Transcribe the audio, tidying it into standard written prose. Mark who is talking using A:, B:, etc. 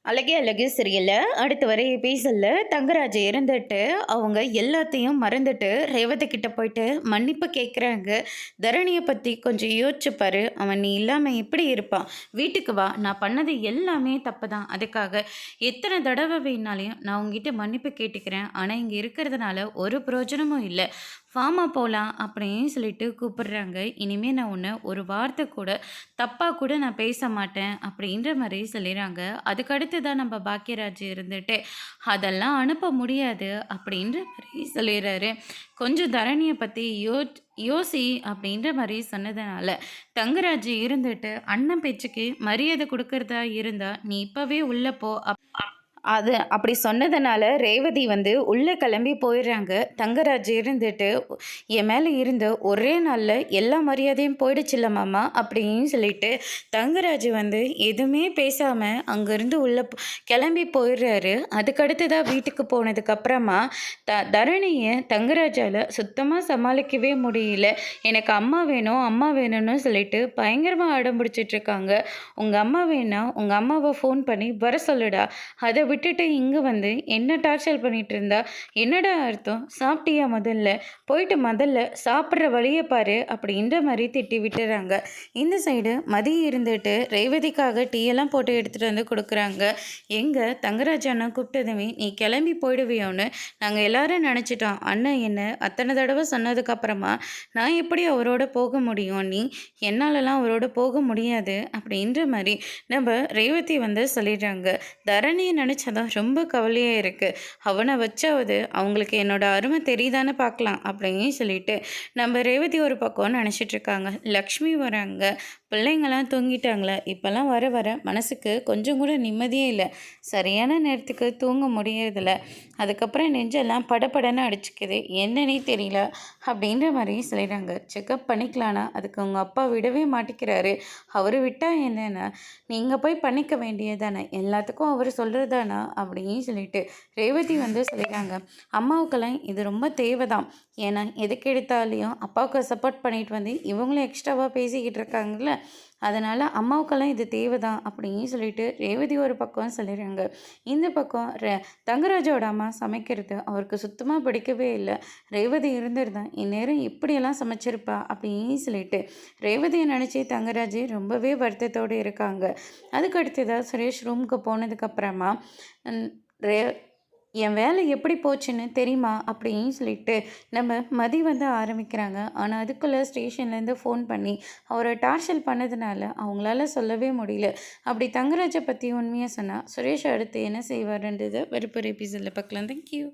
A: அழகே அழகு சரியில்ல. அடுத்து வர எபிசோட்ல தங்கராஜ் இறந்துட்டு அவங்க எல்லாத்தையும் மறந்துட்டு ரேவதி கிட்ட போயிட்டு மன்னிப்பு கேட்குறாங்க. தரணியை பற்றி கொஞ்சம் யோசிச்சு பாரு, அவன் நீ இல்லாமல் எப்படி இருப்பான்? வீட்டுக்கு வா, நான் பண்ணது எல்லாமே தப்பு தான். அதுக்காக எத்தனை தடவை வேணாலையும் நான் உங்ககிட்ட மன்னிப்பு கேட்டுக்கிறேன். ஆனால் இங்கே இருக்கிறதுனால ஒரு பிரயோஜனமும் இல்லை. ஃபார்மா போகலாம் அப்படின்னு சொல்லிட்டு கூப்பிடுறாங்க. இனிமேல் நான் உன்னை ஒரு வார்த்தை கூட தப்பாக கூட நான் பேச மாட்டேன் அப்படின்ற மாதிரி சொல்லிடுறாங்க. அதுக்கடுத்து தான் நம்ம பாக்கியராஜ் இருந்துட்டு அதெல்லாம் அனுப்ப முடியாது அப்படின்ற மாதிரி சொல்லிடுறாரு. கொஞ்சம் தரணியை பற்றி யோசி அப்படின்ற மாதிரி சொன்னதுனால தங்கராஜ் இருந்துட்டு அண்ணன் பேச்சுக்கு மரியாதை கொடுக்கறதா இருந்தா நீ இப்போவே உள்ளே போ அது அப்படி சொன்னதுனால ரேவதி உள்ளே கிளம்பி போயிடுறாங்க. தங்கராஜ் இருந்துட்டு என் மேலே இருந்த ஒரே நாளில் எல்லா மரியாதையும் போயிடுச்சுல்ல மாமா அப்படின்னு சொல்லிட்டு தங்கராஜ் எதுவுமே பேசாமல் அங்கேருந்து உள்ளே கிளம்பி போயிடுறாரு. அதுக்கடுத்து தான் வீட்டுக்கு போனதுக்கப்புறமா தரணியை தங்கராஜால் சுத்தமாக சமாளிக்கவே முடியல. எனக்கு அம்மா வேணும் அம்மா வேணும்னு சொல்லிட்டு பயங்கரமாக அடம் பிடிச்சிட்ருக்காங்க. உங்கள் அம்மா வேணா உங்கள் அம்மாவை ஃபோன் பண்ணி வர சொல்லுடா, அதை விட்டுட்டு இங்கே என்ன டார்ச்சர் பண்ணிட்டு இருந்தா என்னடா அர்த்தம்? சாப்பிட்டியா? முதல்ல சாப்பிட்ற வழியை பாரு அப்படின்ற மாதிரி திட்டி விட்டுறாங்க. இந்த சைடு மதி இருந்துட்டு ரேவதிக்காக டீயெல்லாம் போட்டு எடுத்துகிட்டு கொடுக்குறாங்க. எங்கே தங்கராஜ் அண்ணன் கூப்பிட்டதுமே நீ கிளம்பி போயிடுவியோன்னு நாங்கள் எல்லாரும் நினச்சிட்டோம். அண்ணன் என்ன அத்தனை தடவை சொன்னதுக்கப்புறமா நான் எப்படி அவரோட போக முடியும்? நீ என்னாலலாம் அவரோட போக முடியாது அப்படின்ற மாதிரி நம்ம ரேவதி சொல்லிடுறாங்க. தரணியை நினச்சதான் ரொம்ப கவலையாக இருக்குது. அவனை வச்சாவது அவங்களுக்கு என்னோட அருமை தெரியுதான்னு பார்க்கலாம் அப்படின்னு சொல்லிட்டு நம்ம ரேவதி ஒரு பக்கம் நினச்சிட்ருக்காங்க. லக்ஷ்மி வராங்க. பிள்ளைங்கள்லாம் தூங்கிட்டாங்களே, இப்போல்லாம் வர வர மனசுக்கு கொஞ்சம் கூட நிம்மதியே இல்லை. சரியான நேரத்துக்கு தூங்க முடியறதில்ல. அதுக்கப்புறம் நெஞ்செல்லாம் படப்படன்னு அடிச்சுக்குது. என்னன்னே தெரியல அப்படின்ற மாதிரி சொல்லிடுறாங்க. செக்கப் பண்ணிக்கலான்னா அதுக்கு அவங்க அப்பா விடவே மாட்டேங்கிறாரு. அவர் விட்டால் என்னென்னா நீங்கள் போய் பண்ணிக்க வேண்டியதானே, எல்லாத்துக்கும் அவர் சொல்கிறதானா அப்படின்னு சொல்லிட்டு ரேவதி சொல்லிடுறாங்க. அம்மாவுக்கெல்லாம் இது ரொம்ப தேவைதான். ஏன்னா எதுக்கு எடுத்தாலையும் அப்பாவுக்கு சப்போர்ட் பண்ணிட்டு இவங்களும் எக்ஸ்ட்ராவாக பேசிக்கிட்டு இருக்காங்கல்ல, அதனால் அம்மாவுக்கெல்லாம் இது தேவைதான் அப்படின்னு சொல்லிட்டு ரேவதி ஒரு பக்கம் சொல்லிடுறாங்க. இந்த பக்கம் தங்கராஜோட அம்மா சமைக்கிறது அவருக்கு சுத்தமாக பிடிக்கவே இல்லை. ரேவதி இருந்திருந்தான் இந்நேரம் இப்படியெல்லாம் சமைச்சிருப்பா அப்படின்னு சொல்லிட்டு ரேவதியை நினச்சி தங்கராஜ் ரொம்பவே வருத்தத்தோடு இருக்காங்க. அதுக்கு அடுத்ததாக சுரேஷ் ரூமுக்கு போனதுக்கப்புறமா ரே என் வேலை எப்படி போச்சுன்னு தெரியுமா அப்படின்னு சொல்லிட்டு நம்ம மதி ஆரம்பிக்கிறாங்க. ஆனால் அதுக்குள்ளே ஸ்டேஷன்லேருந்து ஃபோன் பண்ணி அவரை டார்ச்சர் பண்ணதுனால அவங்களால சொல்லவே முடியல. அப்படி தங்கராஜை பற்றி உண்மையாக சொன்னால் சுரேஷ் அடுத்து என்ன செய்வார்ன்றது வெறுப்பு எபிசோடில் பார்க்கலாம். தேங்க்யூ.